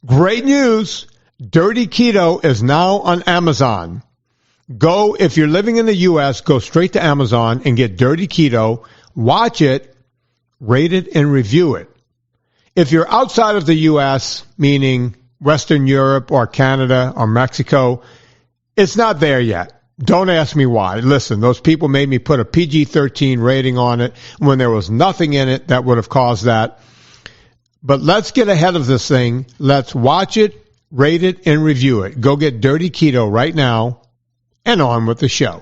Great news. Dirty Keto is now on Amazon. If you're living in the U.S., go straight to Amazon and get Dirty Keto. Watch it, rate it, and review it. If you're outside of the U.S., meaning Western Europe or Canada or Mexico, it's not there yet. Don't ask me why. Listen, those people made me put a PG-13 rating on it when there was nothing in it that would have caused that. But let's get ahead of this thing. Let's watch it, rate it, and review it. Go get Dirty Keto right now, and on with the show.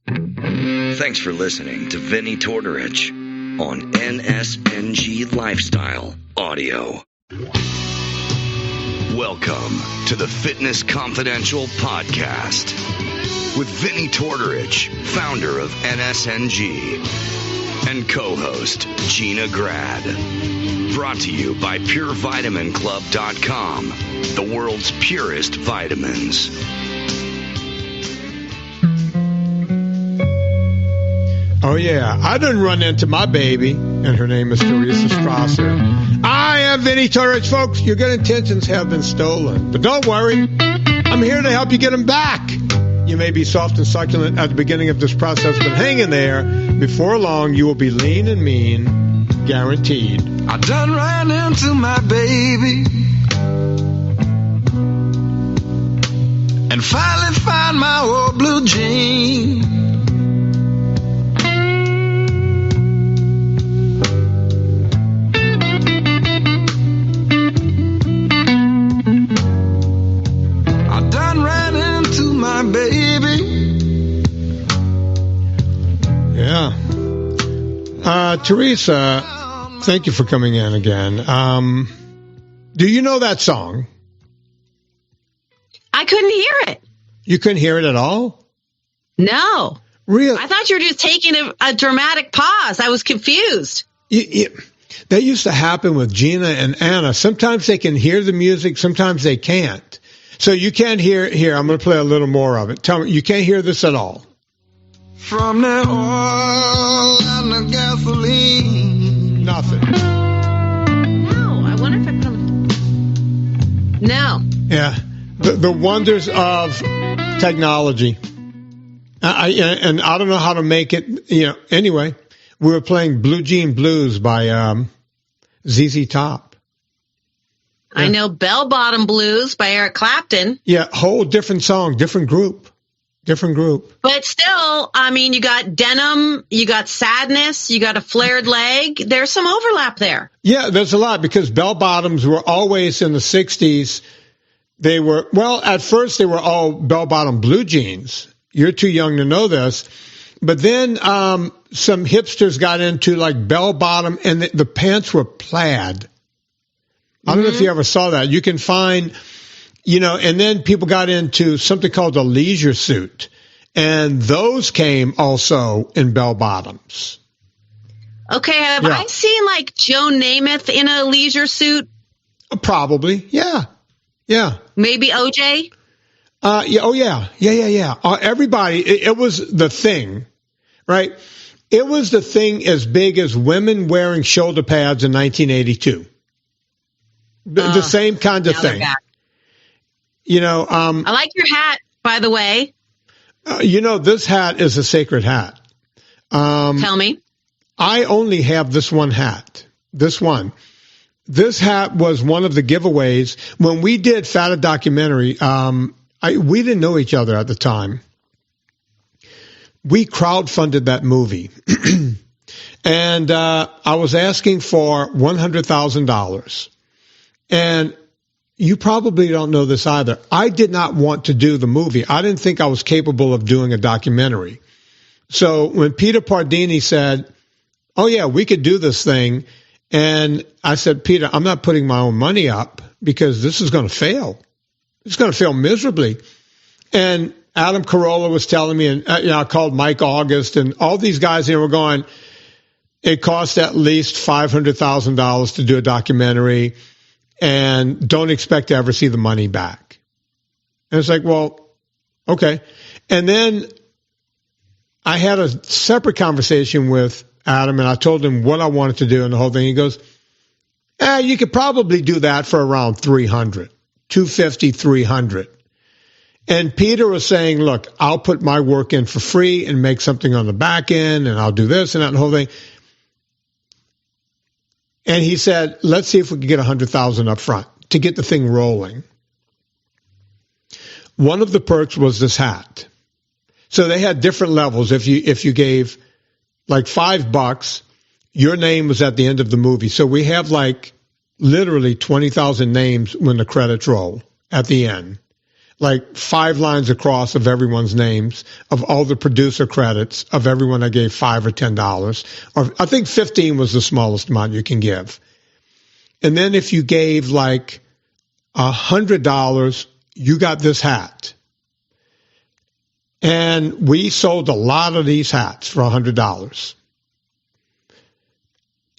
Thanks for listening to Vinnie Tortorich on NSNG Lifestyle Audio. Welcome to the Fitness Confidential Podcast with Vinnie Tortorich, founder of NSNG, and co-host Gina Grad. Brought to you by PureVitaminClub.com, the world's purest vitamins. Oh, yeah. I done run into my baby, and her name is Teresa Strasser. I am Vinnie Tortorich, folks. Your good intentions have been stolen. But don't worry. I'm here to help you get them back. You may be soft and succulent at the beginning of this process, but hang in there. Before long, you will be lean and mean, guaranteed. I done ran into my baby and finally found my old blue jean. Teresa, thank you for coming in again. Do you know that song? I couldn't hear it. You couldn't hear it at all? No. Really? I thought you were just taking a dramatic pause. I was confused. That used to happen with Gina and Anna. Sometimes they can hear the music, sometimes they can't. So you can't hear. Here, I'm going to play a little more of it. Tell me, you can't hear this at all? From the oil and the gasoline. Nothing. No, I wonder if I put them. No. Yeah, the wonders of technology. I don't know how to make it. Anyway, we were playing Blue Jean Blues by ZZ Top. Yeah. I know Bell Bottom Blues by Eric Clapton. Yeah, whole different song, different group. But still, I mean, you got Denim, you got Sadness, you got A Flared Leg. There's some overlap there. Yeah, there's a lot because bell bottoms were always in the 60s. They were, at first they were all bell bottom blue jeans. You're too young to know this. But then some hipsters got into like bell bottom and the pants were plaid. I don't know if you ever saw that. You can find... and then people got into something called a leisure suit. And those came also in bell bottoms. Okay, have I seen like Joe Namath in a leisure suit? Probably, yeah. Maybe OJ? Yeah. Everybody, it was the thing, right? It was the thing as big as women wearing shoulder pads in 1982. The same kind of thing. I like your hat, by the way. This hat is a sacred hat. Tell me. I only have this one hat. This one. This hat was one of the giveaways. When we did Fatta Documentary, we didn't know each other at the time. We crowdfunded that movie. And I was asking for $100,000. And you probably don't know this either. I did not want to do the movie. I didn't think I was capable of doing a documentary. So when Peter Pardini said, oh, yeah, we could do this thing. And I said, Peter, I'm not putting my own money up because this is going to fail. It's going to fail miserably. And Adam Carolla was telling me, and I called Mike August and all these guys here were going, it cost at least $500,000 to do a documentary. And don't expect to ever see the money back. And it's like, well, okay. And then I had a separate conversation with Adam, and I told him what I wanted to do and the whole thing. He goes, You could probably do that for around 300, 250, 300. And Peter was saying, look, I'll put my work in for free and make something on the back end, and I'll do this and that and the whole thing. And he said, let's see if we can get $100,000 up front to get the thing rolling. One of the perks was this hat. So they had different levels. If you gave like $5, your name was at the end of the movie. So we have like literally 20,000 names when the credits roll at the end. Like 5 lines across of everyone's names, of all the producer credits, of everyone that gave $5 or $10. Or I think 15 was the smallest amount you can give. And then if you gave like $100, you got this hat. And we sold a lot of these hats for $100.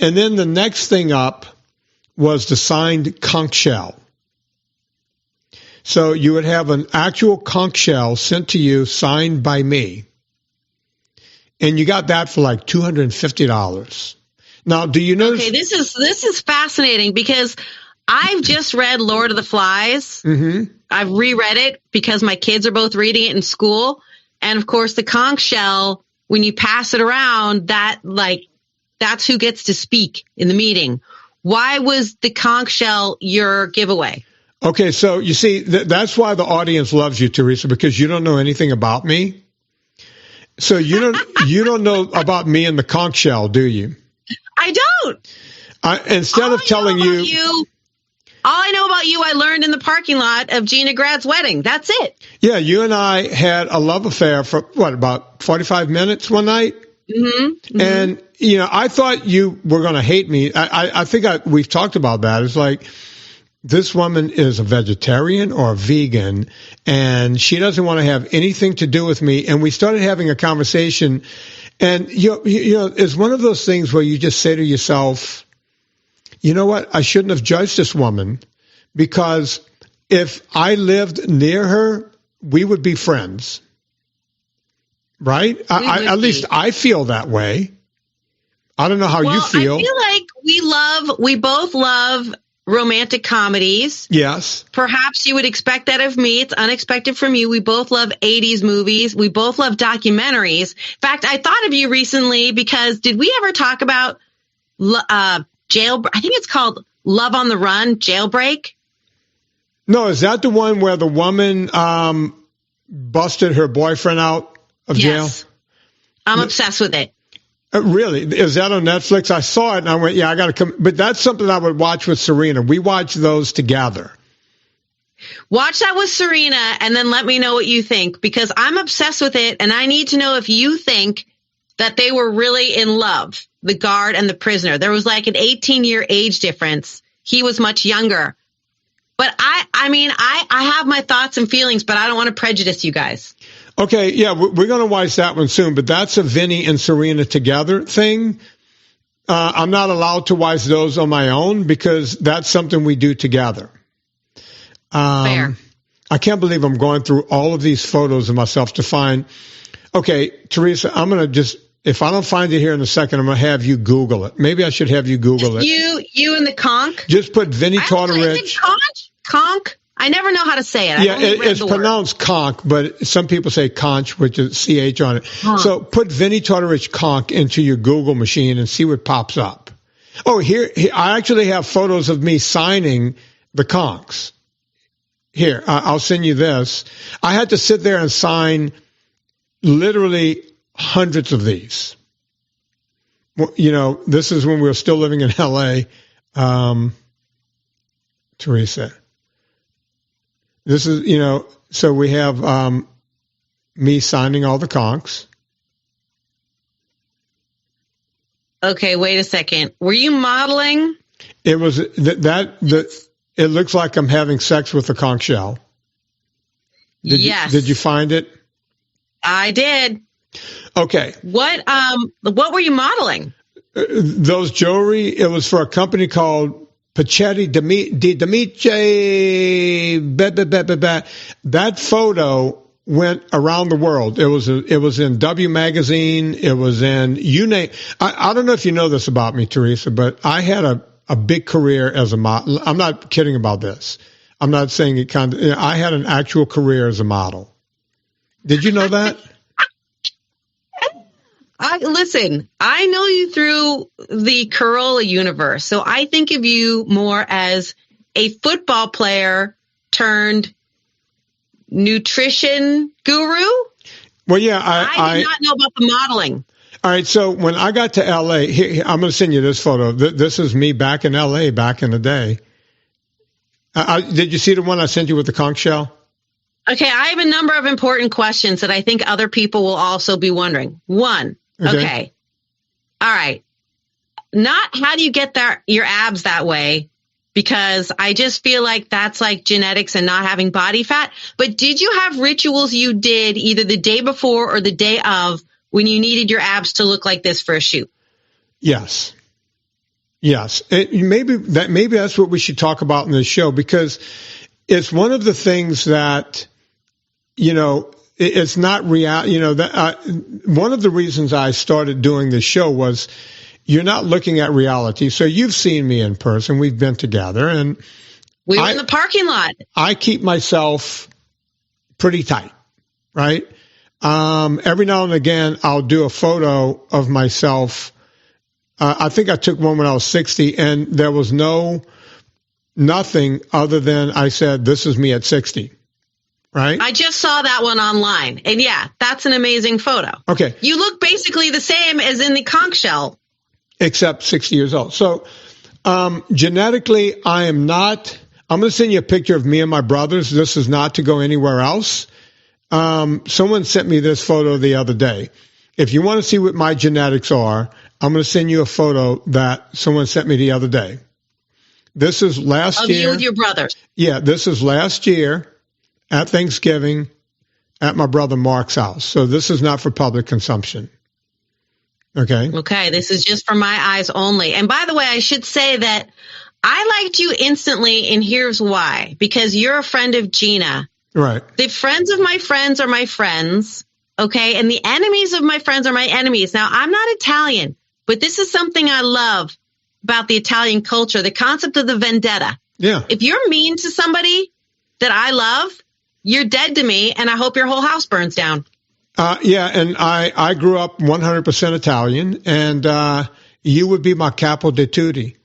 And then the next thing up was the signed conch shell. So you would have an actual conch shell sent to you, signed by me. And you got that for like $250. Now, do you know? Okay, this is fascinating because I've just read Lord of the Flies. Mm-hmm. I've reread it because my kids are both reading it in school. And of course, the conch shell, when you pass it around, that's who gets to speak in the meeting. Why was the conch shell your giveaway? Okay, so you see, that's why the audience loves you, Teresa, because you don't know anything about me. So you don't know about me and the conch shell, do you? I don't. Instead of telling you, all I know about you, I learned in the parking lot of Gina Grad's wedding. That's it. Yeah, you and I had a love affair for about 45 minutes one night. Mm-hmm. And I thought you were going to hate me. I think we've talked about that. It's like, this woman is a vegetarian or a vegan, and she doesn't want to have anything to do with me. And we started having a conversation, and it's one of those things where you just say to yourself, you know what? I shouldn't have judged this woman, because if I lived near her, we would be friends, right? At least I feel that way. I don't know how you feel. I feel like we both love romantic comedies. Yes. Perhaps you would expect that of me. It's unexpected from you. We both love 80s movies. We both love documentaries. In fact, I thought of you recently because did we ever talk about I think it's called Love on the Run, Jailbreak? No, is that the one where the woman busted her boyfriend out of jail? I'm obsessed with it. Really? Is that on Netflix? I saw it and I went, yeah, I got to come. But that's something I would watch with Serena. We watch those together. Watch that with Serena and then let me know what you think, because I'm obsessed with it and I need to know if you think that they were really in love, the guard and the prisoner. There was like an 18-year age difference. He was much younger. But I have my thoughts and feelings, but I don't want to prejudice you guys. Okay, yeah, we're going to watch that one soon, but that's a Vinny and Serena together thing. I'm not allowed to watch those on my own because that's something we do together. Fair. I can't believe I'm going through all of these photos of myself to find. Okay, Teresa, I'm going to just, if I don't find it here in a second, I'm going to have you Google it. Maybe I should have you Google it. You and the conch? Just put Vinny Tortorich. Is it conch? I never know how to say it. Yeah, it's pronounced conch, but some people say conch, which is CH on it. Huh. So put Vinny Tortorich conch into your Google machine and see what pops up. Oh, here I actually have photos of me signing the conchs. Here, I'll send you this. I had to sit there and sign literally hundreds of these. Well, this is when we were still living in L.A., Teresa. This is, so we have me signing all the conchs. Okay, wait a second. Were you modeling? It was it looks like I'm having sex with a conch shell. Yes. Did you find it? I did. Okay. What were you modeling? Those jewelry, it was for a company called Pachetti di Demice. That photo went around the world. It was in W Magazine. It was in, you name. I don't know if you know this about me, Teresa, but I had a big career as a model. I'm not kidding about this. I'm not saying it I had an actual career as a model. Did you know that? Listen, I know you through the Corolla universe, so I think of you more as a football player turned nutrition guru. Well, yeah, I did not know about the modeling. All right, so when I got to L.A., here, I'm going to send you this photo. This is me back in L.A. back in the day. Did you see the one I sent you with the conch shell? Okay, I have a number of important questions that I think other people will also be wondering. One, okay. All right. Not how do you get your abs that way, because I just feel like that's like genetics and not having body fat. But did you have rituals you did either the day before or the day of when you needed your abs to look like this for a shoot? Yes. Maybe that's what we should talk about in this show, because it's one of the things that, it's not real. One of the reasons I started doing this show was you're not looking at reality. So you've seen me in person. We've been together, and we were in the parking lot. I keep myself pretty tight, right? Every now and again, I'll do a photo of myself. I think I took one when I was 60, and there was nothing other than I said, this is me at 60, right? I just saw that one online, and yeah, that's an amazing photo. Okay. You look basically the same as in the conch shell. Except 60 years old. So genetically, I'm going to send you a picture of me and my brothers. This is not to go anywhere else. Someone sent me this photo the other day. If you want to see what my genetics are, I'm going to send you a photo that someone sent me the other day. This is last year. Of you with your brothers. Yeah, this is last year at Thanksgiving at my brother Mark's house. So this is not for public consumption. Okay, this is just for my eyes only. And by the way, I should say that I liked you instantly, and here's why. Because you're a friend of Gina. Right. The friends of my friends are my friends, okay? And the enemies of my friends are my enemies. Now, I'm not Italian, but this is something I love about the Italian culture, the concept of the vendetta. Yeah. If you're mean to somebody that I love, you're dead to me, and I hope your whole house burns down. Yeah, and I grew up 100% Italian, and you would be my capo di tutti.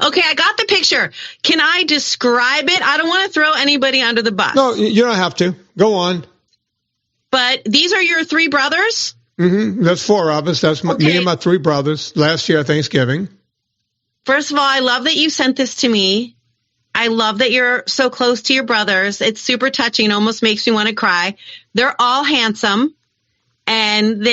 Okay, I got the picture. Can I describe it? I don't want to throw anybody under the bus. No, you don't have to. Go on. But these are your three brothers? Mm-hmm. That's four of us. That's me and my three brothers last year at Thanksgiving. First of all, I love that you sent this to me. I love that you're so close to your brothers. It's super touching. It almost makes me want to cry. They're all handsome, and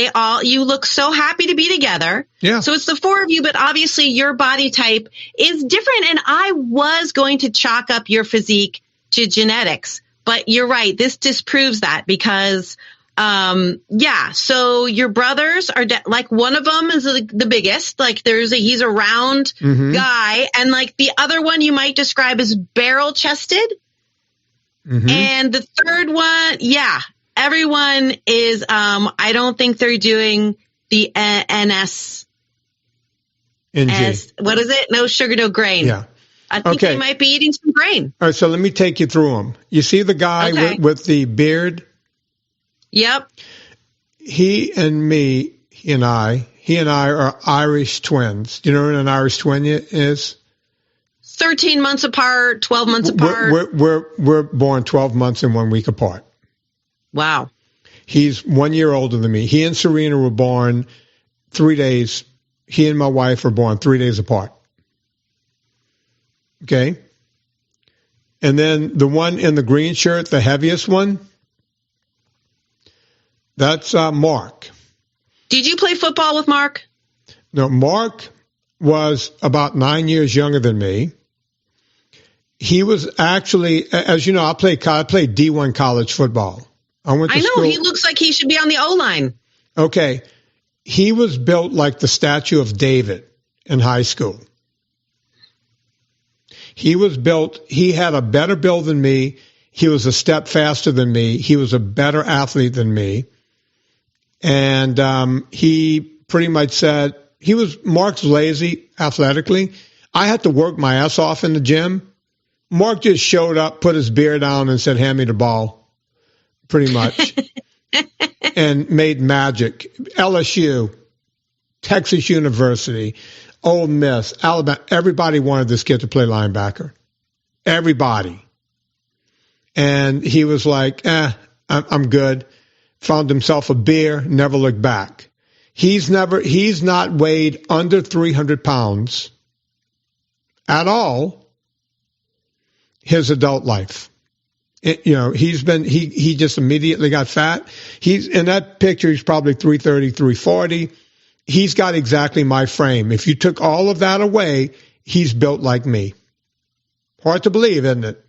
you look so happy to be together. Yeah. So it's the four of you, but obviously your body type is different. And I was going to chalk up your physique to genetics, but you're right. This disproves that because, so your brothers are like one of them is the biggest, like he's a round guy. And like the other one you might describe as barrel chested. Mm-hmm. And the third one, everyone is, I don't think they're doing the NS. What is it? No sugar, no grain. Yeah. I think they might be eating some grain. All right, so let me take you through them. You see the guy with the beard? Yep. He and I are Irish twins. Do you know what an Irish twin is? 13 months apart, 12 months apart. We're born 12 months and 1 week apart. Wow. He's 1 year older than me. He and Serena were born 3 days. He and my wife were born 3 days apart. Okay. And then the one in the green shirt, the heaviest one, that's Mark. Did you play football with Mark? No, Mark was about 9 years younger than me. He was actually, as you know, I played D1 college football. I know, school. He looks like he should be on the O-line. Okay. He was built like the statue of David in high school. He had a better build than me. He was a step faster than me. He was a better athlete than me. And he pretty much said, Mark's lazy athletically. I had to work my ass off in the gym. Mark just showed up, put his beer down, and said, hand me the ball, pretty much, and made magic. LSU, Texas University, Ole Miss, Alabama, everybody wanted this kid to play linebacker. Everybody. And he was like, I'm good. Found himself a beer, never looked back. He's not weighed under 300 pounds at all his adult life. He just immediately got fat. He's in that picture, he's probably 330, 340. He's got exactly my frame. If you took all of that away, he's built like me. Hard to believe, isn't it?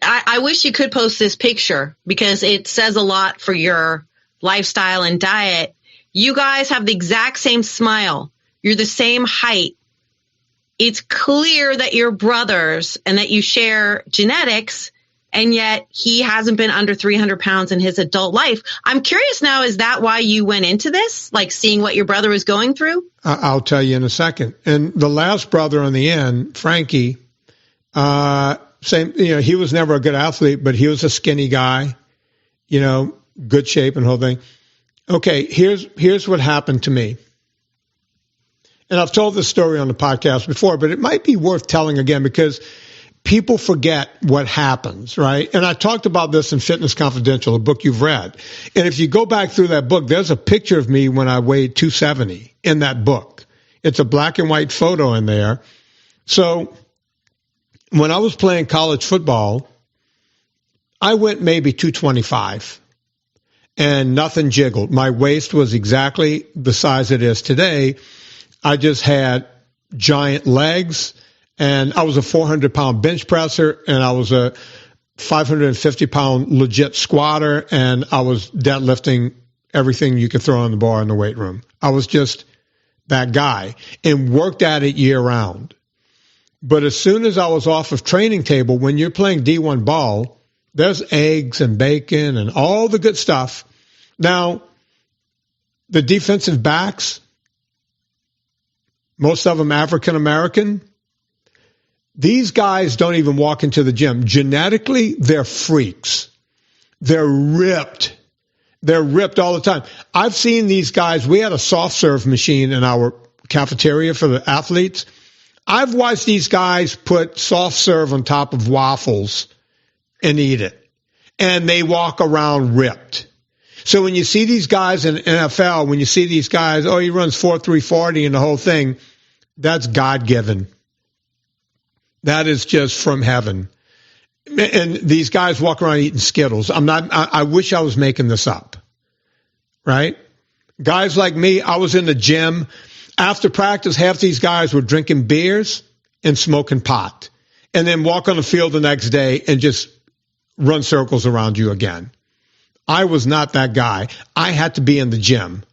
I wish you could post this picture because it says a lot for your lifestyle and diet. You guys have the exact same smile. You're the same height. It's clear that you're brothers and that you share genetics, and yet he hasn't been under 300 pounds in his adult life. I'm curious now, is that why you went into this? Like seeing what your brother was going through? I'll tell you in a second. And the last brother on the end, Frankie, same, he was never a good athlete, but he was a skinny guy, good shape and whole thing. Okay, here's what happened to me. And I've told this story on the podcast before, but it might be worth telling again because people forget what happens, right? And I talked about this in Fitness Confidential, a book you've read. And if you go back through that book, there's a picture of me when I weighed 270 in that book. It's a black and white photo in there. So when I was playing college football, I went maybe 225 and nothing jiggled. My waist was exactly the size it is today. I just had giant legs, and I was a 400-pound bench presser, and I was a 550-pound legit squatter, and I was deadlifting everything you could throw on the bar in the weight room. I was just that guy and worked at it year round. But as soon as I was off of training table, when you're playing D1 ball, there's eggs and bacon and all the good stuff. Now, the defensive backs, most of them African-American, these guys don't even walk into the gym. Genetically, they're freaks. They're ripped. They're ripped all the time. I've seen these guys. We had a soft serve machine in our cafeteria for the athletes. I've watched these guys put soft serve on top of waffles and eat it. And they walk around ripped. So when you see these guys in NFL, when you see these guys, he runs 4.340 and the whole thing, that's God-given. That is just from heaven. And these guys walk around eating Skittles. I wish I was making this up. Right? Guys like me, I was in the gym. After practice, half these guys were drinking beers and smoking pot, and then walk on the field the next day and just run circles around you again. I was not that guy. I had to be in the gym,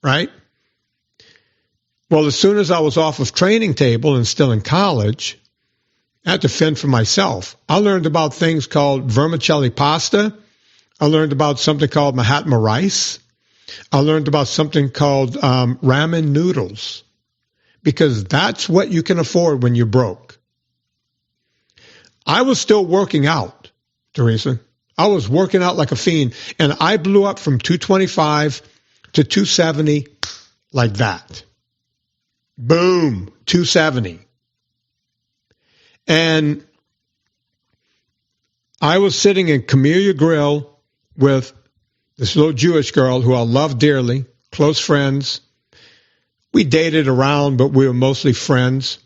right? Well, as soon as I was off of training table and still in college, I had to fend for myself. I learned about things called vermicelli pasta. I learned about something called Mahatma rice. I learned about something called ramen noodles, because that's what you can afford when you're broke. I was still working out, Teresa. I was working out like a fiend, and I blew up from 225 to 270 like that. Boom, 270. And I was sitting in Camellia Grill with this little Jewish girl who I love dearly, close friends. We dated around, but we were mostly friends.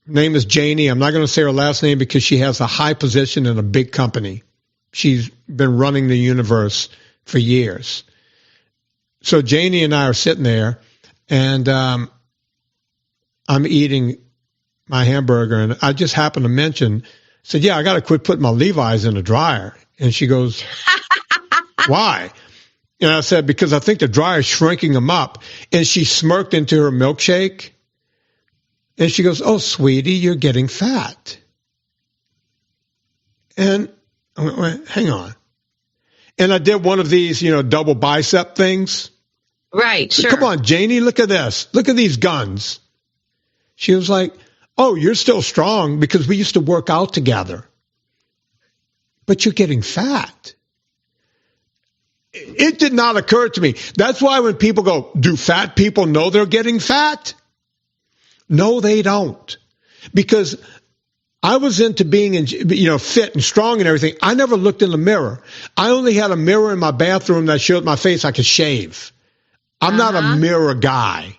Her name is Janie. I'm not going to say her last name because she has a high position in a big company. She's been running the universe for years. So Janie and I are sitting there, and I'm eating my hamburger, and I just happened to mention, said, I got to quit putting my Levi's in the dryer. And she goes, why? And I said, because I think the dryer's shrinking them up. And she smirked into her milkshake. And she goes, oh, sweetie, you're getting fat. And I went, hang on. And I did one of these, double bicep things. Right, sure. Come on, Janie, look at this. Look at these guns. She was like, oh, you're still strong because we used to work out together. But you're getting fat. It did not occur to me. That's why when people go, do fat people know they're getting fat? No, they don't. Because I was into being, fit and strong and everything. I never looked in the mirror. I only had a mirror in my bathroom that showed my face I could shave. I'm not a mirror guy.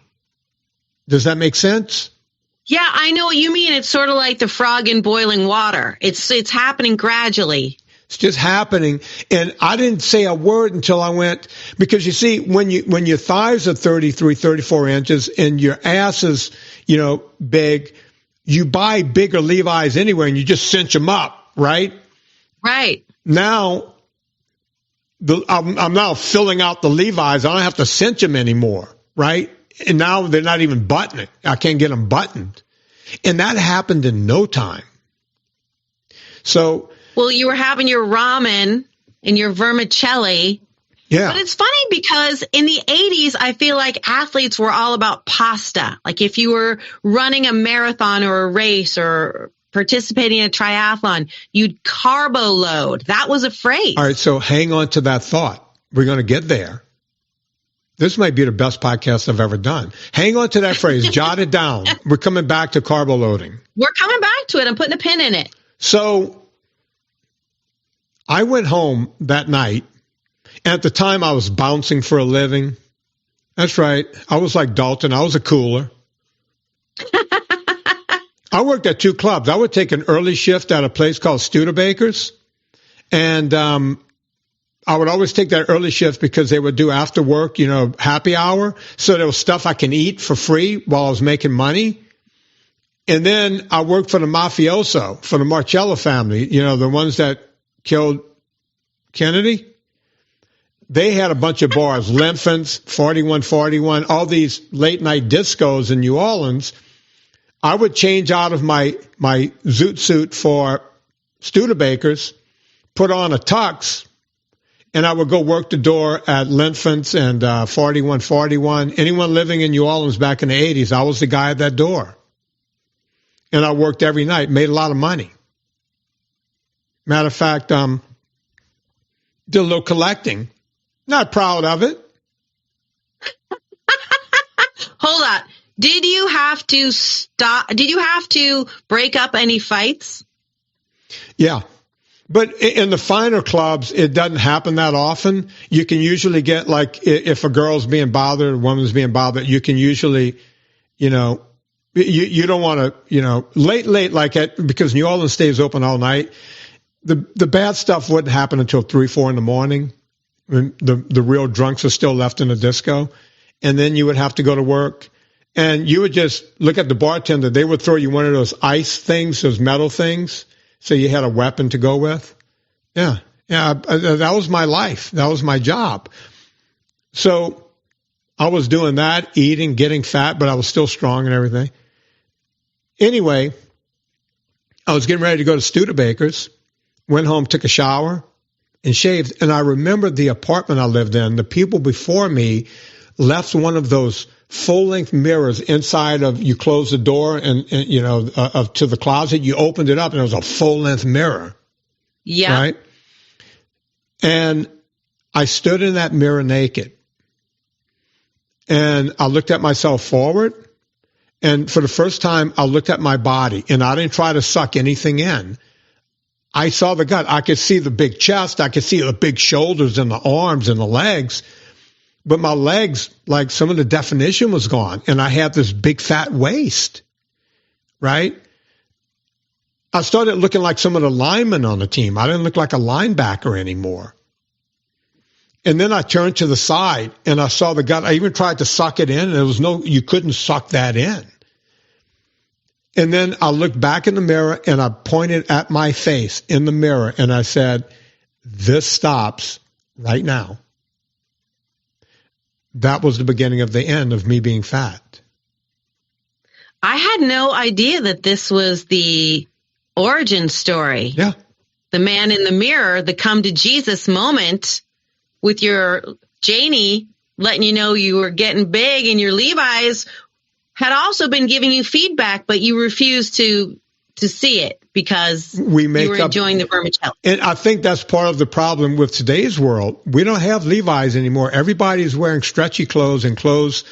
Does that make sense? Yeah, I know what you mean. It's sort of like the frog in boiling water. It's happening gradually. It's just happening. And I didn't say a word until I went, because you see, when your thighs are 33, 34 inches and your ass is, big, you buy bigger Levi's anyway and you just cinch them up, right? Right. Now, I'm now filling out the Levi's. I don't have to cinch them anymore, right? And now they're not even buttoning. I can't get them buttoned. And that happened in no time. So, well, you were having your ramen and your vermicelli. Yeah. But it's funny because in the 80s, I feel like athletes were all about pasta. Like if you were running a marathon or a race or participating in a triathlon, you'd carbo load. That was a phrase. All right. So hang on to that thought. We're going to get there. This might be the best podcast I've ever done. Hang on to that phrase. Jot it down. We're coming back to carbo loading. We're coming back to it. I'm putting a pin in it. So I went home that night. At the time, I was bouncing for a living. That's right. I was like Dalton. I was a cooler. I worked at 2 clubs. I would take an early shift at a place called Studebaker's. And I would always take that early shift because they would do after work, happy hour. So there was stuff I can eat for free while I was making money. And then I worked for the mafioso, for the Marcello family, the ones that killed Kennedy. They had a bunch of bars, Linfant's, 4141, all these late night discos in New Orleans. I would change out of my zoot suit for Studebaker's, put on a tux, and I would go work the door at Linfant's and 4141. Anyone living in New Orleans back in the 80s, I was the guy at that door. And I worked every night, made a lot of money. Matter of fact, did a little collecting. Not proud of it. Hold on. Did you have to stop? Did you have to break up any fights? Yeah. But in the finer clubs, it doesn't happen that often. You can usually get, like, if a girl's being bothered, a woman's being bothered, you can usually, you don't want to, late, because New Orleans stays open all night. The bad stuff wouldn't happen until 3, 4 in the morning. When the real drunks are still left in the disco. And then you would have to go to work. And you would just look at the bartender. They would throw you one of those ice things, those metal things. So you had a weapon to go with. Yeah. That was my life. That was my job. So I was doing that, eating, getting fat, but I was still strong and everything. Anyway, I was getting ready to go to Studebaker's. Went home, took a shower, and shaved. And I remember the apartment I lived in. The people before me left one of those full-length mirrors inside of, you close the door and to the closet. You opened it up and it was a full-length mirror. Yeah. Right? And I stood in that mirror naked. And I looked at myself forward. And for the first time, I looked at my body. And I didn't try to suck anything in. I saw the gut. I could see the big chest. I could see the big shoulders and the arms and the legs. But my legs, like, some of the definition was gone. And I had this big fat waist, right? I started looking like some of the linemen on the team. I didn't look like a linebacker anymore. And then I turned to the side and I saw the gut. I even tried to suck it in. And you couldn't suck that in. And then I looked back in the mirror and I pointed at my face in the mirror and I said, this stops right now. That was the beginning of the end of me being fat. I had no idea that this was the origin story. Yeah. The man in the mirror, the come to Jesus moment with your Janie letting you know you were getting big, and your Levi's had also been giving you feedback, but you refused to see it because you were enjoying the vermicelli. And I think that's part of the problem with today's world. We don't have Levi's anymore. Everybody's wearing stretchy clothes and clothes,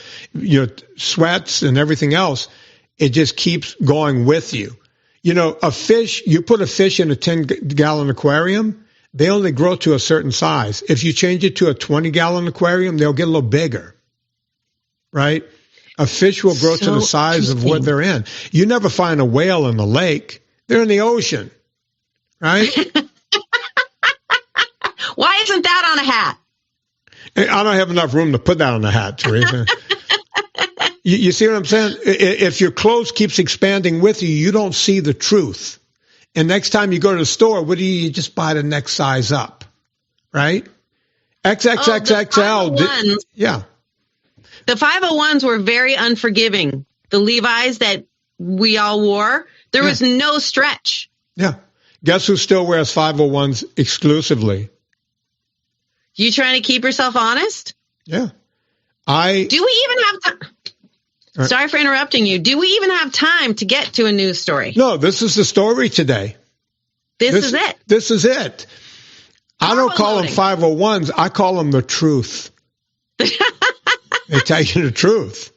sweats and everything else. It just keeps going with you. A fish, you put a fish in a 10-gallon aquarium, they only grow to a certain size. If you change it to a 20-gallon aquarium, they'll get a little bigger, right? A fish will grow to the size of what they're in. You never find a whale in the lake. They're in the ocean, right? Why isn't that on a hat? I don't have enough room to put that on a hat, Teresa. You see what I'm saying? If your clothes keeps expanding with you, you don't see the truth. And next time you go to the store, what do you just buy the next size up, right? XXXXL. Yeah. The 501s were very unforgiving. The Levi's that we all wore, there was no stretch. Yeah. Guess who still wears 501s exclusively? You trying to keep yourself honest? Yeah. Do we even have time? Right. Sorry for interrupting you. Do we even have time to get to a news story? No, this is the story today. This is it. This is it. I don't call them 501s. I call them the truth. They tell you the truth.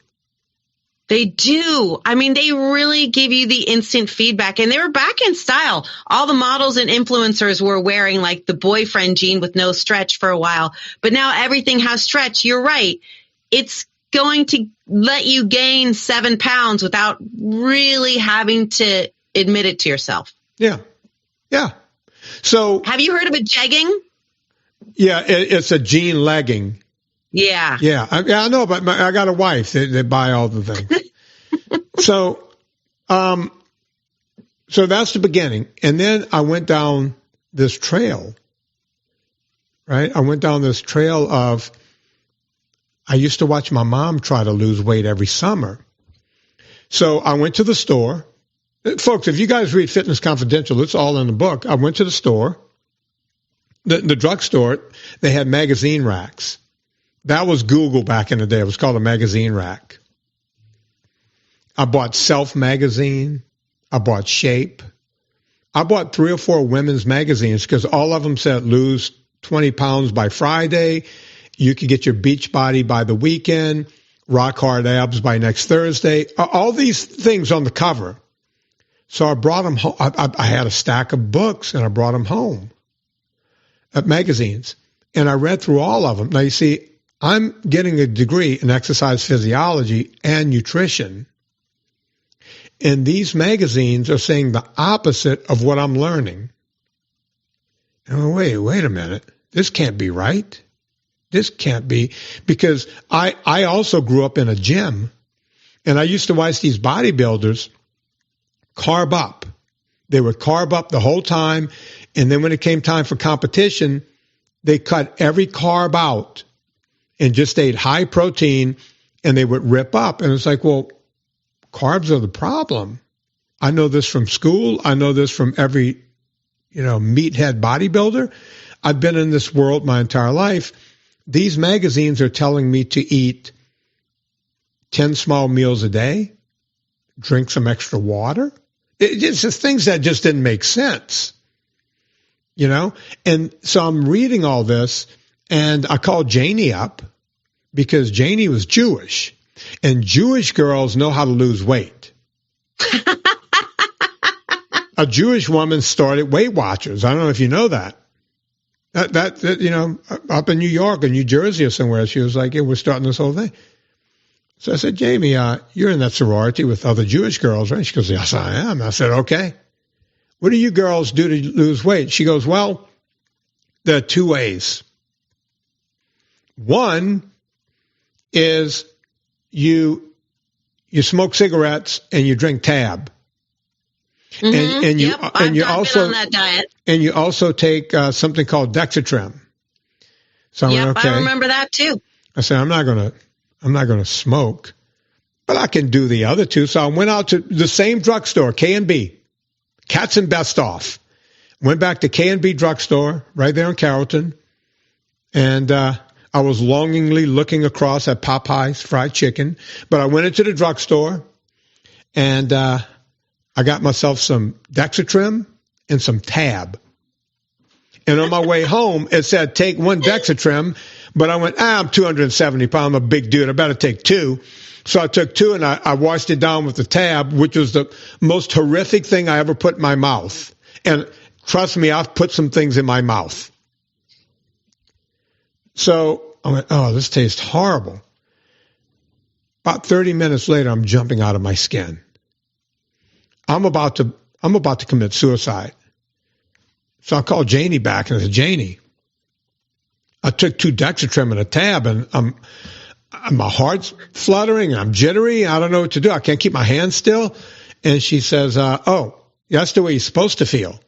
They do. I mean, they really give you the instant feedback, and they were back in style. All the models and influencers were wearing like the boyfriend jean with no stretch for a while, but now everything has stretch. You're right. It's going to let you gain 7 pounds without really having to admit it to yourself. Yeah. Yeah. So have you heard of a jegging? Yeah. It's a jean legging. Yeah. Yeah. I know, but I got a wife. They buy all the things. So that's the beginning. And then I went down this trail, right? I went down this trail I used to watch my mom try to lose weight every summer. So I went to the store. Folks, if you guys read Fitness Confidential, it's all in the book. I went to the store, the drugstore. They had magazine racks. That was Google back in the day. It was called a magazine rack. I bought Self magazine. I bought Shape. I bought 3 or 4 women's magazines because all of them said lose 20 pounds by Friday. You could get your beach body by the weekend, rock hard abs by next Thursday. All these things on the cover. So I brought them home. I had a stack of books and I brought them home, magazines. And I read through all of them. Now, you see, I'm getting a degree in exercise physiology and nutrition. And these magazines are saying the opposite of what I'm learning. And wait a minute. This can't be right. This can't be, because I also grew up in a gym, and I used to watch these bodybuilders carb up. They would carb up the whole time, and then when it came time for competition, they cut every carb out and just ate high protein, and they would rip up. And it's like, well, carbs are the problem. I know this from school. I know this from every, meathead bodybuilder. I've been in this world my entire life. These magazines are telling me to eat 10 small meals a day, drink some extra water. It's just things that just didn't make sense, And so I'm reading all this, and I called Janie up because Janie was Jewish, and Jewish girls know how to lose weight. A Jewish woman started Weight Watchers. I don't know if you know that. That up in New York or New Jersey or somewhere, she was like, we're starting this whole thing. So I said, Jamie, you're in that sorority with other Jewish girls, right? She goes, yes, I am. I said, okay. What do you girls do to lose weight? She goes, well, there are 2 ways. One is you smoke cigarettes and you drink Tab. Mm-hmm. And you I've also been on that diet. And you also take something called Dexatrim. So I remember that too. I said, I'm not gonna smoke, but I can do the other 2. So I went out to the same drugstore, K&B, Katz and Best Off. Went back to K&B drugstore right there in Carrollton, and I was longingly looking across at Popeye's fried chicken, but I went into the drugstore and I got myself some Dexatrim and some Tab. And on my way home, it said, take 1 Dexatrim, but I went, I'm 270 pounds, I'm a big dude, I better take 2. So I took 2 and I washed it down with the Tab, which was the most horrific thing I ever put in my mouth. And trust me, I've put some things in my mouth. So I went, oh, this tastes horrible. About 30 minutes later, I'm jumping out of my skin. I'm about to commit suicide. So I called Janie back and I said, Janie, I took 2 Dexatrim and a Tab and my heart's fluttering and I'm jittery. I don't know what to do. I can't keep my hands still. And she says, oh, that's the way you're supposed to feel.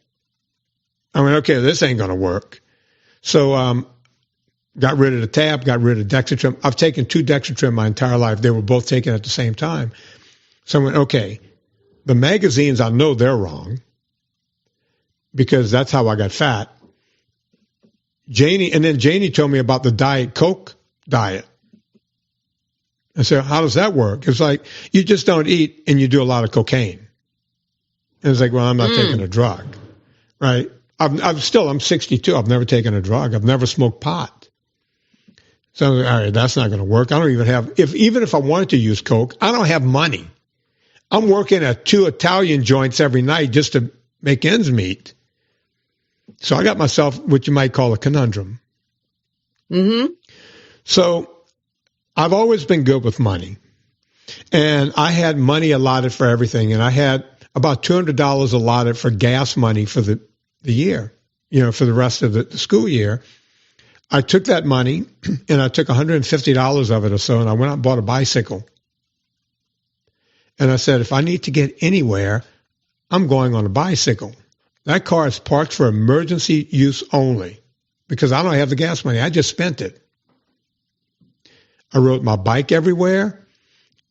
I went, okay, this ain't going to work. So, got rid of the Tab, got rid of Dexatrim. I've taken 2 Dexatrim my entire life. They were both taken at the same time. So I went, okay, the magazines, I know they're wrong because that's how I got fat. Janie told me about the Diet Coke diet. I said, how does that work? It's like, you just don't eat and you do a lot of cocaine. And it's like, well, I'm not taking a drug, right? I'm 62. I've never taken a drug. I've never smoked pot. So, all right, that's not going to work. I don't even have, even if I wanted to use Coke, I don't have money. I'm working at 2 Italian joints every night just to make ends meet. So I got myself what you might call a conundrum. Mm-hmm. So I've always been good with money. And I had money allotted for everything. And I had about $200 allotted for gas money for the year, for the rest of the school year. I took that money and I took $150 of it or so, and I went out and bought a bicycle. And I said, if I need to get anywhere, I'm going on a bicycle. That car is parked for emergency use only because I don't have the gas money. I just spent it. I rode my bike everywhere.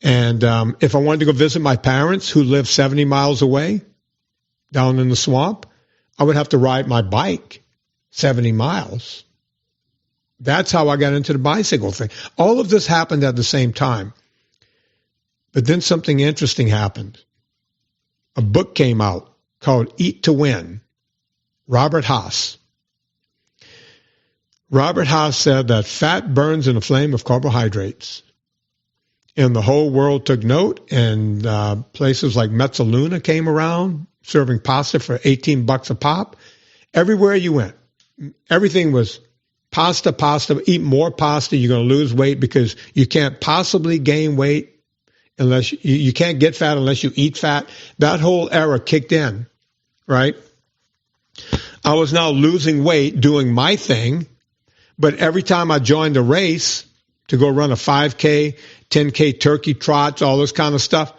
And if I wanted to go visit my parents who live 70 miles away down in the swamp, I would have to ride my bike 70 miles. That's how I got into the bicycle thing. All of this happened at the same time. But then something interesting happened. A book came out called Eat to Win, Robert Haas. Robert Haas said that fat burns in the flame of carbohydrates. And the whole world took note, and places like Mezzaluna came around serving pasta for $18 a pop. Everywhere you went, everything was pasta, eat more pasta, you're going to lose weight because you can't possibly gain weight unless you can't get fat unless you eat fat. That whole era kicked in, right? I was now losing weight, doing my thing, but every time I joined a race to go run a 5K, 10K turkey trots, all this kind of stuff,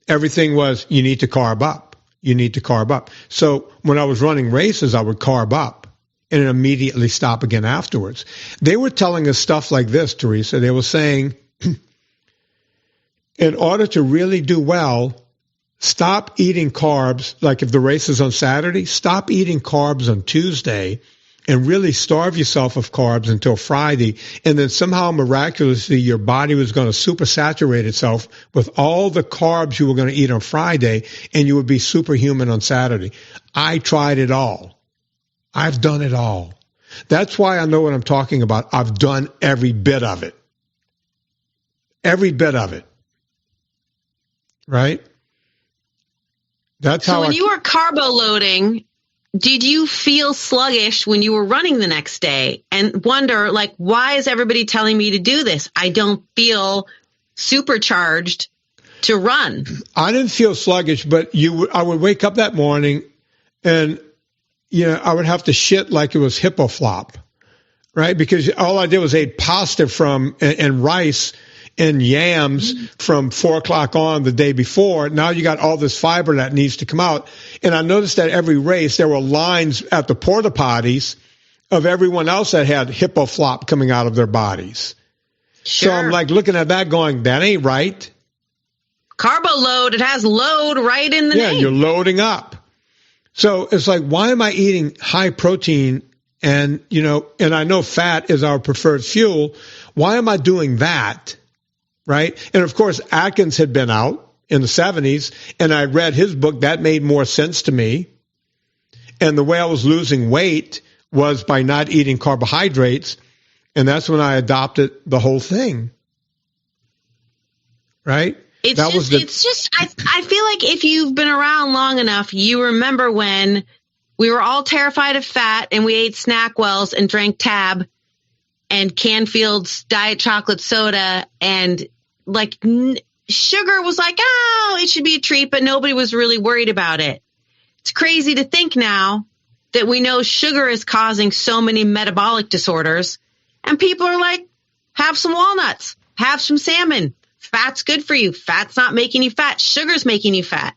everything was, you need to carb up. You need to carb up. So when I was running races, I would carb up and immediately stop again afterwards. They were telling us stuff like this, Teresa. They were saying, in order to really do well, stop eating carbs. Like if the race is on Saturday, stop eating carbs on Tuesday and really starve yourself of carbs until Friday. And then somehow miraculously, your body was going to supersaturate itself with all the carbs you were going to eat on Friday, and you would be superhuman on Saturday. I tried it all. I've done it all. That's why I know what I'm talking about. I've done every bit of it. Every bit of it. Right? That's so how when you were carbo loading, did you feel sluggish when you were running the next day and wonder, like, why is everybody telling me to do this? I don't feel supercharged to run. I didn't feel sluggish, but I would wake up that morning and, I would have to shit like it was hippo flop, right? Because all I did was ate pasta and rice and yams from 4 o'clock on the day before. Now you got all this fiber that needs to come out. And I noticed that every race, there were lines at the porta potties of everyone else that had hippo flop coming out of their bodies. Sure. So I'm like looking at that going, that ain't right. Carbo load, it has load right in the name. Yeah, you're loading up. So it's like, why am I eating high protein And, and I know fat is our preferred fuel. Why am I doing that? Right? And of course, Atkins had been out in the 70s, and I read his book. That made more sense to me. And the way I was losing weight was by not eating carbohydrates. And that's when I adopted the whole thing. Right? I feel like if you've been around long enough, you remember when we were all terrified of fat and we ate Snackwells and drank Tab and Canfield's diet chocolate soda, and sugar was like, oh, it should be a treat, but nobody was really worried about it. It's crazy to think now that we know sugar is causing so many metabolic disorders, and people are like, have some walnuts, have some salmon. Fat's good for you. Fat's not making you fat. Sugar's making you fat.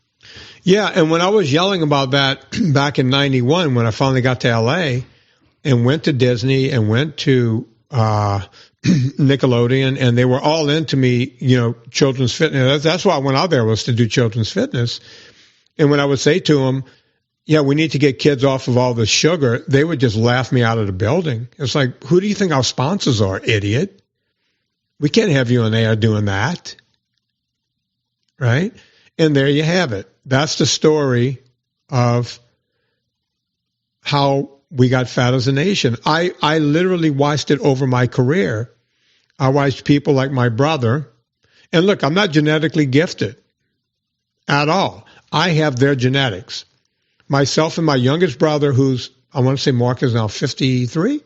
Yeah, and when I was yelling about that back in 91, when I finally got to L.A. and went to Disney and went to Nickelodeon, and they were all into me, children's fitness. That's why I went out there, was to do children's fitness. And when I would say to them, yeah, we need to get kids off of all the sugar, they would just laugh me out of the building. It's like, who do you think our sponsors are, idiot? We can't have you on air doing that. Right? And there you have it. That's the story of how we got fat as a nation. I literally watched it over my career. I watched people like my brother. And look, I'm not genetically gifted at all. I have their genetics. Myself and my youngest brother, who's, I want to say Mark is now 53.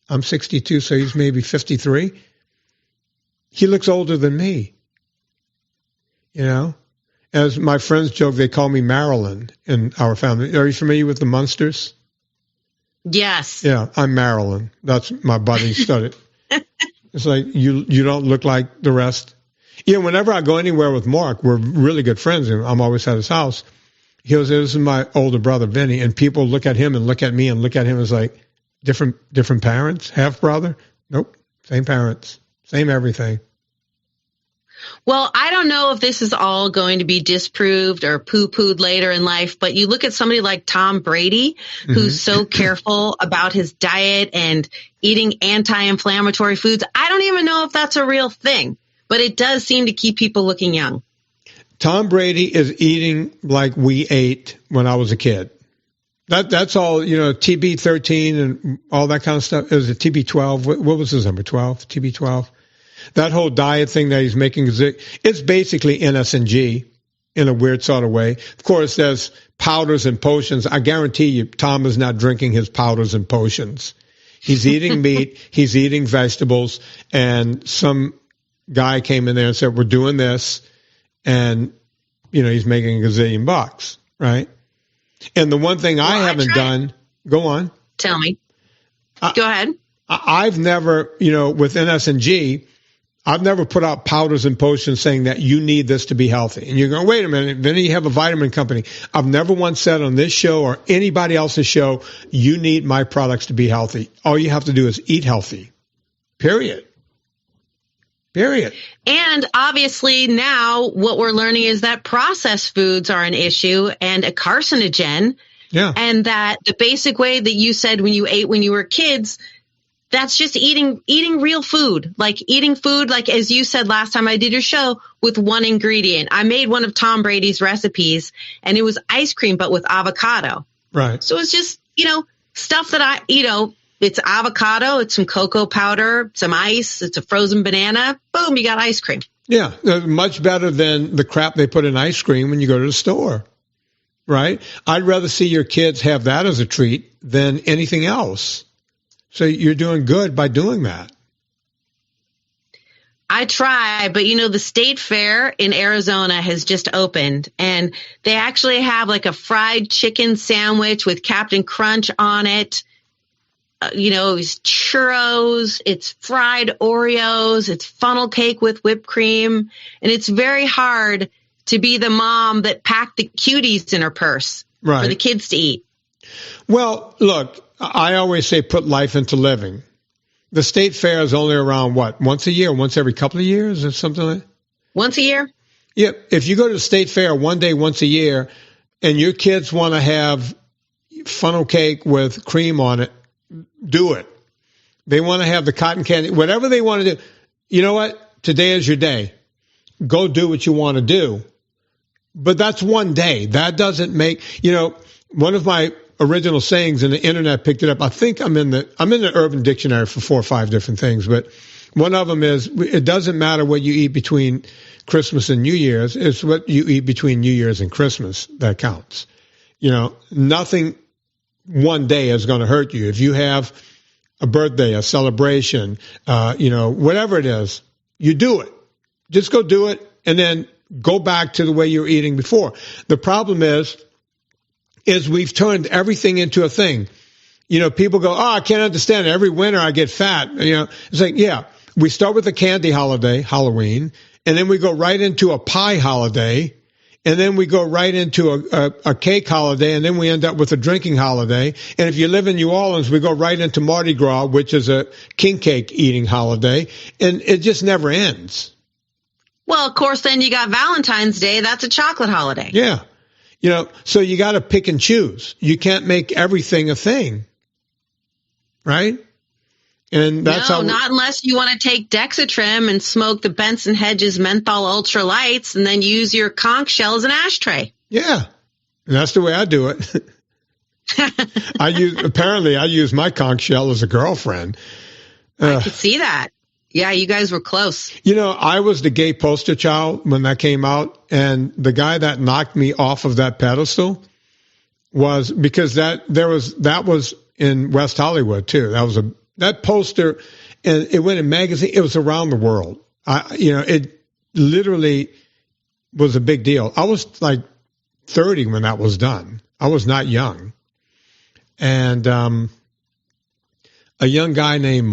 I'm 62, so he's maybe 53. He looks older than me. As my friends joke, they call me Marilyn in our family. Are you familiar with the Munsters? Yes. Yeah, I'm Marilyn. That's my buddy studied. It's like, you don't look like the rest. Whenever I go anywhere with Mark, we're really good friends, and I'm always at his house. He goes, this is my older brother, Vinny, and people look at him and look at me and look at him as like, different parents, half brother? Nope, same parents, same everything. Well, I don't know if this is all going to be disproved or poo-pooed later in life, but you look at somebody like Tom Brady, who's so careful about his diet and eating anti-inflammatory foods. I don't even know if that's a real thing, but it does seem to keep people looking young. Tom Brady is eating like we ate when I was a kid. That's all, TB13 and all that kind of stuff. It was a TB12. What was his number? 12? TB12? That whole diet thing that he's making, it's basically NSNG in a weird sort of way. Of course, there's powders and potions. I guarantee you, Tom is not drinking his powders and potions. He's eating meat. He's eating vegetables. And some guy came in there and said, we're doing this. And, he's making a gazillion bucks, right? And the one thing I haven't done, go on. Tell me. Go ahead. I've never, with NSNG, I've never put out powders and potions saying that you need this to be healthy. And you're going, wait a minute, then you have a vitamin company. I've never once said on this show or anybody else's show, you need my products to be healthy. All you have to do is eat healthy. Period. And obviously now what we're learning is that processed foods are an issue and a carcinogen. Yeah. And that the basic way that you said when you ate when you were kids, that's just eating real food, like eating food, like as you said last time I did your show, with one ingredient. I made one of Tom Brady's recipes and it was ice cream, but with avocado. Right. So it's just, stuff that it's avocado, it's some cocoa powder, some ice, it's a frozen banana. Boom, you got ice cream. Yeah, much better than the crap they put in ice cream when you go to the store, right? I'd rather see your kids have that as a treat than anything else. So you're doing good by doing that. I try, but the State Fair in Arizona has just opened and they actually have like a fried chicken sandwich with Captain Crunch on it. It's churros, it's fried Oreos, it's funnel cake with whipped cream. And it's very hard to be the mom that packed the cuties in her purse for the kids to eat. Well, look, I always say put life into living. The State Fair is only around, once a year, once every couple of years or something like that? Once a year? Yeah. If you go to the State Fair one day, once a year, and your kids want to have funnel cake with cream on it, do it. They want to have the cotton candy, whatever they want to do. You know what? Today is your day. Go do what you want to do. But that's one day. That doesn't make, one of my original sayings, and the internet picked it up. I think I'm in the Urban Dictionary for 4 or 5 different things, but one of them is, it doesn't matter what you eat between Christmas and New Year's. It's what you eat between New Year's and Christmas that counts. Nothing one day is going to hurt you. If you have a birthday, a celebration, whatever it is, you do it. Just go do it and then go back to the way you were eating before. The problem is we've turned everything into a thing. People go, I can't understand it. Every winter I get fat. It's like, yeah, we start with a candy holiday, Halloween, and then we go right into a pie holiday, and then we go right into a cake holiday, and then we end up with a drinking holiday. And if you live in New Orleans, we go right into Mardi Gras, which is a king cake eating holiday, and it just never ends. Well, of course, then you got Valentine's Day. That's a chocolate holiday. Yeah. So you got to pick and choose. You can't make everything a thing. Right? And that's not unless you want to take Dexatrim and smoke the Benson Hedges menthol ultra lights and then use your conch shell as an ashtray. Yeah. And that's the way I do it. I use my conch shell as a girlfriend. I could see that. Yeah, you guys were close. I was the gay poster child when that came out, and the guy that knocked me off of that pedestal was because that was in West Hollywood too. That poster, and it went in magazine. It was around the world. It literally was a big deal. I was like 30 when that was done. I was not young, and a young guy named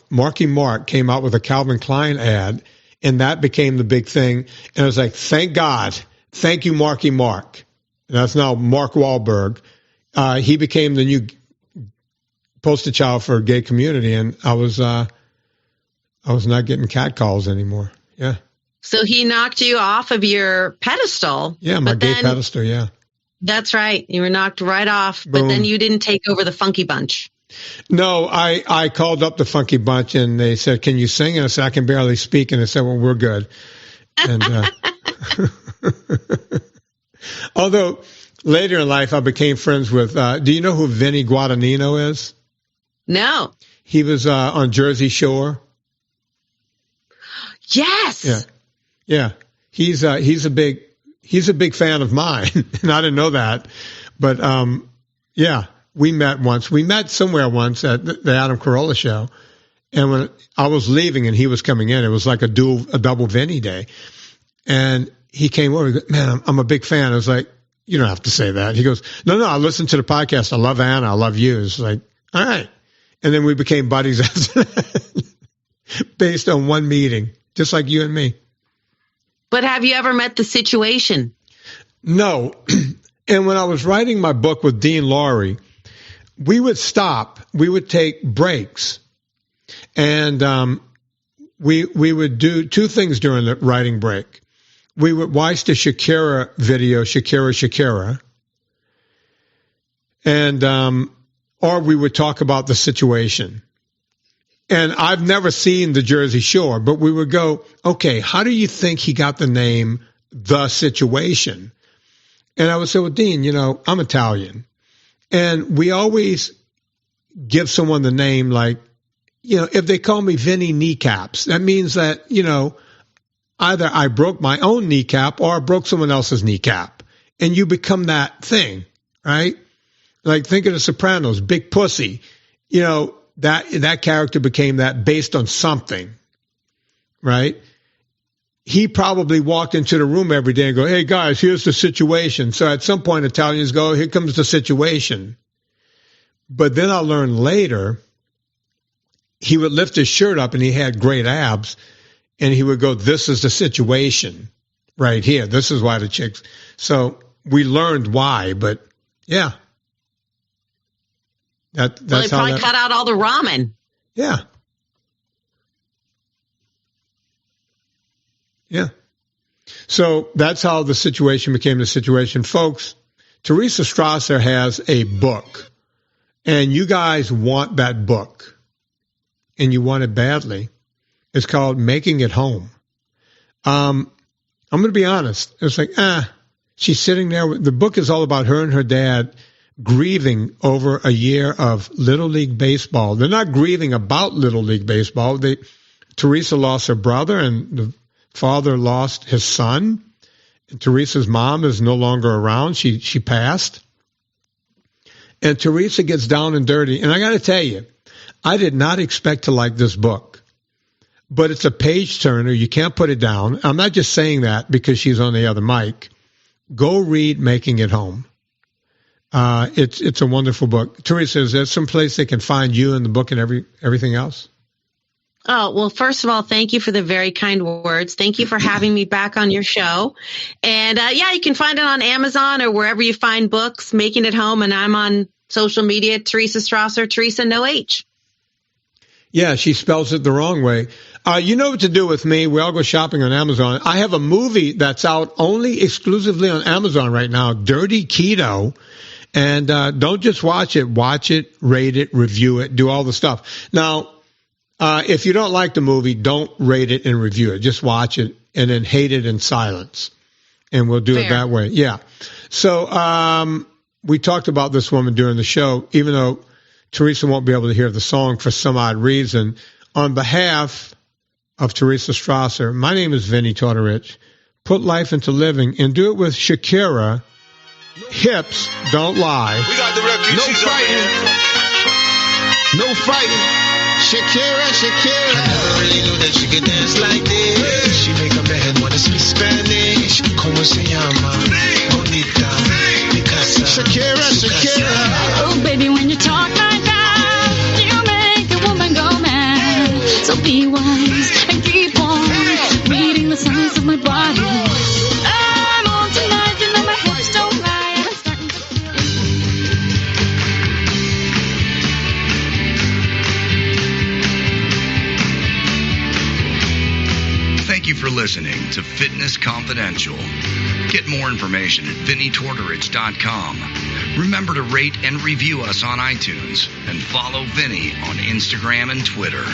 Marky Mark came out with a Calvin Klein ad, and that became the big thing. And I was like, thank God. Thank you, Marky Mark. And that's now Mark Wahlberg. He became the new poster child for a gay community, and I was not getting catcalls anymore. Yeah. So he knocked you off of your pedestal. Yeah, my gay pedestal, yeah. That's right. You were knocked right off, Boom. But then you didn't take over the Funky Bunch. No, I called up the Funky Bunch, and they said, can you sing? And I said, I can barely speak. And they said, well, we're good. And although later in life, I became friends with, do you know who Vinny Guadagnino is? No. He was on Jersey Shore. Yes. Yeah. Yeah. He's a big fan of mine. And I didn't know that. But yeah. We met once. We met somewhere once at the Adam Carolla show. And when I was leaving and he was coming in, it was like a double Vinny day. And he came over. He goes, man, I'm a big fan. I was like, you don't have to say that. He goes, no, I listened to the podcast. I love Anna. I love you. It's like, all right. And then we became buddies after that based on one meeting, just like you and me. But have you ever met the Situation? No. And when I was writing my book with Dean Laurie, we would stop. We would take breaks, and we would do 2 things during the writing break. We would watch the Shakira video, Shakira, and or we would talk about the Situation. And I've never seen the Jersey Shore, but we would go, okay, how do you think he got the name The Situation? And I would say, well, Dean, I'm Italian. And we always give someone the name like, if they call me Vinny Kneecaps, that means that, either I broke my own kneecap or I broke someone else's kneecap. And you become that thing, right? Like think of The Sopranos, Big Pussy. That character became that based on something, right? He probably walked into the room every day and go, hey, guys, here's the situation. So at some point, Italians go, here comes the situation. But then I learned later, he would lift his shirt up and he had great abs. And he would go, this is the situation right here. This is why the chicks. So we learned why, but yeah. That's well, they probably cut out all the ramen. Yeah. Yeah. So that's how the Situation became the Situation. Folks, Teresa Strasser has a book and you guys want that book, and you want it badly, it's called Making It Home. I'm going to be honest. It's like, she's sitting there. The book is all about her and her dad grieving over a year of Little League Baseball. They're not grieving about Little League Baseball. Teresa lost her brother, and the father lost his son. And Teresa's mom is no longer around. She passed. And Teresa gets down and dirty. And I got to tell you, I did not expect to like this book. But it's a page turner. You can't put it down. I'm not just saying that because she's on the other mic. Go read Making It Home. It's a wonderful book. Teresa, is there some place they can find you and the book and everything else? Oh, well, first of all, thank you for the very kind words. Thank you for having me back on your show. And you can find it on Amazon or wherever you find books, Making It Home. And I'm on social media, Teresa Strasser, Teresa no H. Yeah, she spells it the wrong way. You know what to do with me. We all go shopping on Amazon. I have a movie that's out only exclusively on Amazon right now, Dirty Keto. And don't just watch it, rate it, review it, do all the stuff. Now, if you don't like the movie, don't rate it and review it. Just watch it and then hate it in silence. And we'll do it that way. Yeah. So we talked about this woman during the show, even though Teresa won't be able to hear the song for some odd reason. On behalf of Teresa Strasser, my name is Vinny Tortorich. Put life into living and do it with Shakira. Hips don't lie. We got the refugees. No fighting. Shakira. I never really knew that she could dance like this. She make a man wanna speak Spanish. Como se llama? Bonita. Picasa. Shakira. Oh, baby, when you talk like that, you make a woman go mad. So be wise and keep on reading the signs of my body. I'm on tonight, you know my hips don't lie. I'm starting to... Thank you for listening to Fitness Confidential. Get more information at VinnyTortorich.com. Remember to rate and review us on iTunes and follow Vinny on Instagram and Twitter.